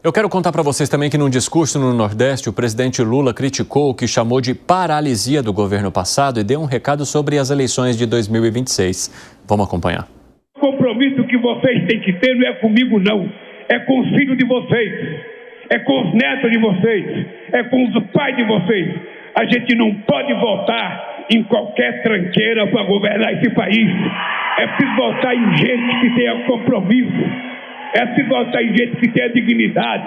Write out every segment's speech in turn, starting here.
Eu quero contar para vocês também que num discurso no Nordeste, o presidente Lula criticou o que chamou de paralisia do governo passado e deu um recado sobre as eleições de 2026. Vamos acompanhar. O compromisso que vocês têm que ter não é comigo, não. É com os filhos de vocês. É com os netos de vocês. É com os pais de vocês. A gente não pode votar em qualquer tranqueira para governar esse país. É preciso votar em gente que tenha compromisso. É preciso votar em gente que tenha dignidade.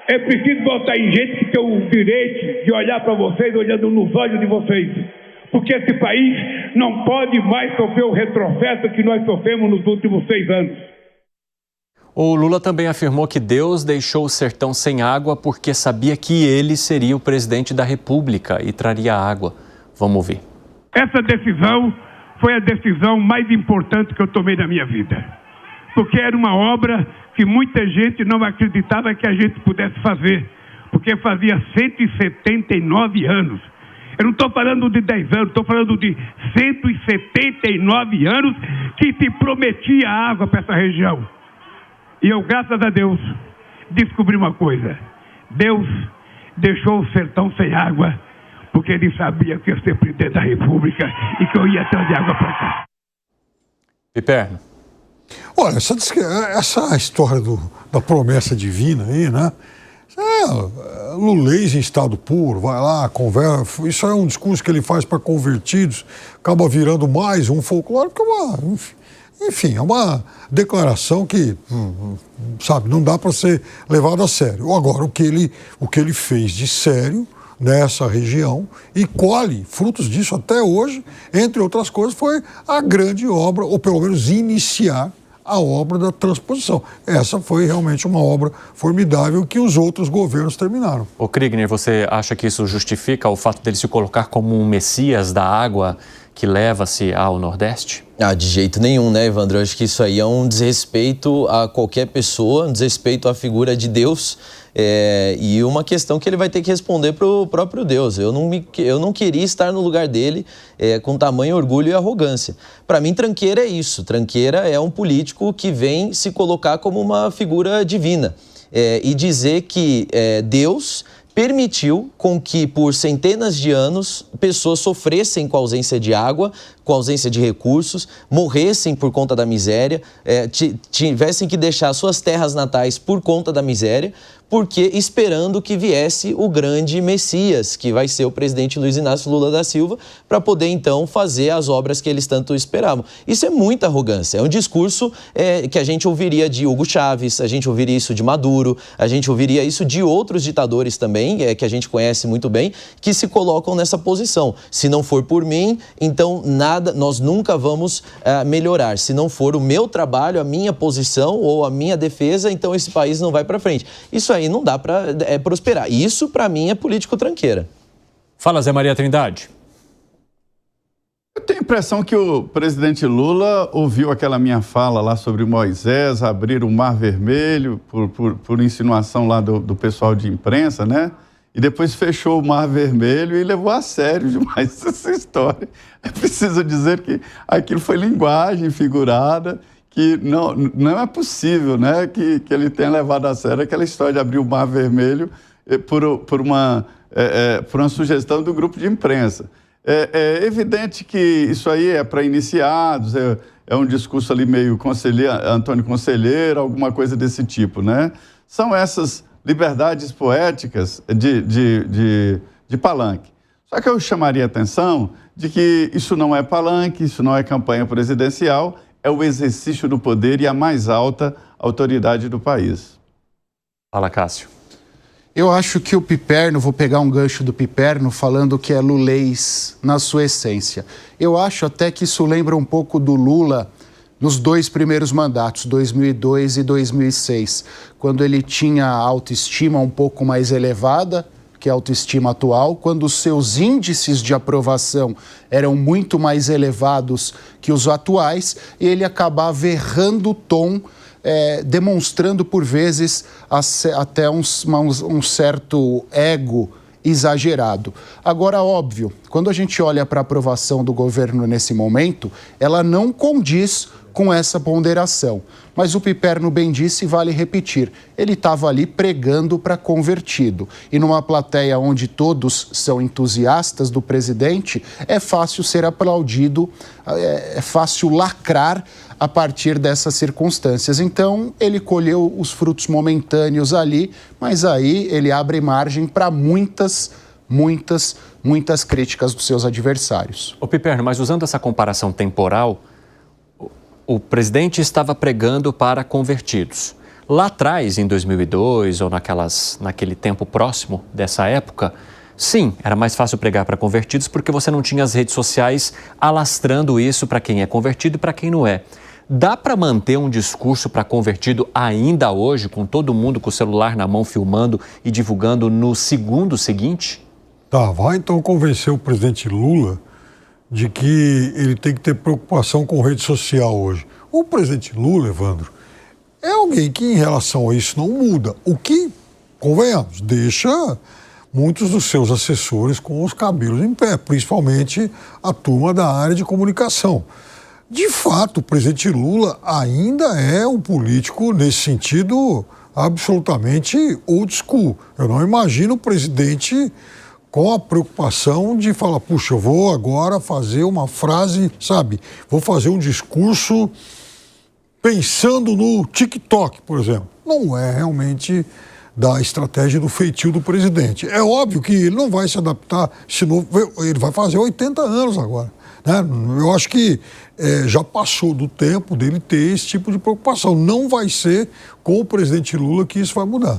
É preciso votar em gente que tenha o direito de olhar para vocês, olhando nos olhos de vocês. Porque esse país não pode mais sofrer o retrocesso que nós sofremos nos últimos 6 anos. O Lula também afirmou que Deus deixou o sertão sem água porque sabia que ele seria o presidente da República e traria água. Vamos ouvir. Essa decisão foi a decisão mais importante que eu tomei na minha vida. Porque era uma obra que muita gente não acreditava que a gente pudesse fazer. Porque fazia 179 anos. Eu não estou falando de 10 anos, estou falando de 179 anos que se prometia água para essa região. E eu, graças a Deus, descobri uma coisa. Deus deixou o sertão sem água, porque ele sabia que eu ia ser presidente da República e que eu ia trazer água para cá. Piperno. Olha, essa história da promessa divina aí, né? Lulês em estado puro, vai lá, conversa. Isso é um discurso que ele faz para convertidos, acaba virando mais um folclore, porque é uma declaração que, sabe, não dá para ser levado a sério. Agora, o que ele fez de sério nessa região e colhe frutos disso até hoje, entre outras coisas, foi a grande obra, ou pelo menos iniciar a obra da transposição. Essa foi realmente uma obra formidável que os outros governos terminaram. Ô Kriegner, você acha que isso justifica o fato dele se colocar como um messias da água que leva-se ao Nordeste? De jeito nenhum, né, Evandro? Eu acho que isso aí é um desrespeito a qualquer pessoa, um desrespeito à figura de Deus, e uma questão que ele vai ter que responder para o próprio Deus. Eu não queria estar no lugar dele com tamanho orgulho e arrogância. Para mim, tranqueira é isso. Tranqueira é um político que vem se colocar como uma figura divina e dizer que Deus permitiu com que por centenas de anos pessoas sofressem com a ausência de água, com a ausência de recursos, morressem por conta da miséria, tivessem que deixar suas terras natais por conta da miséria, porque esperando que viesse o grande Messias, que vai ser o presidente Luiz Inácio Lula da Silva, para poder então fazer as obras que eles tanto esperavam. Isso é muita arrogância, é um discurso que a gente ouviria de Hugo Chávez, a gente ouviria isso de Maduro, a gente ouviria isso de outros ditadores também, que a gente conhece muito bem, que se colocam nessa posição. Se não for por mim, então nós nunca vamos melhorar. Se não for o meu trabalho, a minha posição ou a minha defesa, então esse país não vai para frente. Isso aí não dá para prosperar. Isso, para mim, é político tranqueira. Fala, Zé Maria Trindade. Eu tenho a impressão que o presidente Lula ouviu aquela minha fala lá sobre Moisés abrir o Mar Vermelho por insinuação lá do pessoal de imprensa, né? E depois fechou o Mar Vermelho e levou a sério demais essa história. É preciso dizer que aquilo foi linguagem figurada, que não é possível, né, que ele tenha levado a sério aquela história de abrir o Mar Vermelho por uma sugestão do grupo de imprensa. É evidente que isso aí é para iniciados, é um discurso ali meio Antônio Conselheiro, alguma coisa desse tipo, né? São essas liberdades poéticas de palanque. Só que eu chamaria a atenção de que isso não é palanque, isso não é campanha presidencial, é o exercício do poder e a mais alta autoridade do país. Fala, Cássio. Eu acho que o Piperno, vou pegar um gancho do Piperno, falando que é lulês na sua essência. Eu acho até que isso lembra um pouco do Lula nos 2 primeiros mandatos, 2002 e 2006, quando ele tinha a autoestima um pouco mais elevada que a autoestima atual, quando os seus índices de aprovação eram muito mais elevados que os atuais, e ele acabava errando o tom, demonstrando por vezes até um certo ego exagerado. Agora, óbvio, quando a gente olha para a aprovação do governo nesse momento, ela não condiz com essa ponderação. Mas o Piperno bem disse e vale repetir, ele estava ali pregando para convertido. E numa plateia onde todos são entusiastas do presidente, é fácil ser aplaudido, é fácil lacrar a partir dessas circunstâncias. Então, ele colheu os frutos momentâneos ali, mas aí ele abre margem para muitas críticas dos seus adversários. Ô Piperno, mas usando essa comparação temporal, o presidente estava pregando para convertidos. Lá atrás, em 2002, ou naquele tempo próximo dessa época, sim, era mais fácil pregar para convertidos porque você não tinha as redes sociais alastrando isso para quem é convertido e para quem não é. Dá para manter um discurso para convertido ainda hoje, com todo mundo com o celular na mão filmando e divulgando no segundo seguinte? Tá, vai então convencer o presidente Lula de que ele tem que ter preocupação com rede social hoje. O presidente Lula, Evandro, é alguém que em relação a isso não muda. O que, convenhamos, deixa muitos dos seus assessores com os cabelos em pé, principalmente a turma da área de comunicação. De fato, o presidente Lula ainda é um político, nesse sentido, absolutamente old school. Eu não imagino o presidente com a preocupação de falar, puxa, eu vou agora fazer uma frase, sabe? Vou fazer um discurso pensando no TikTok, por exemplo. Não é realmente da estratégia do feitio do presidente. É óbvio que ele não vai se adaptar, ele vai fazer 80 anos agora, né? Eu acho que já passou do tempo dele ter esse tipo de preocupação. Não vai ser com o presidente Lula que isso vai mudar.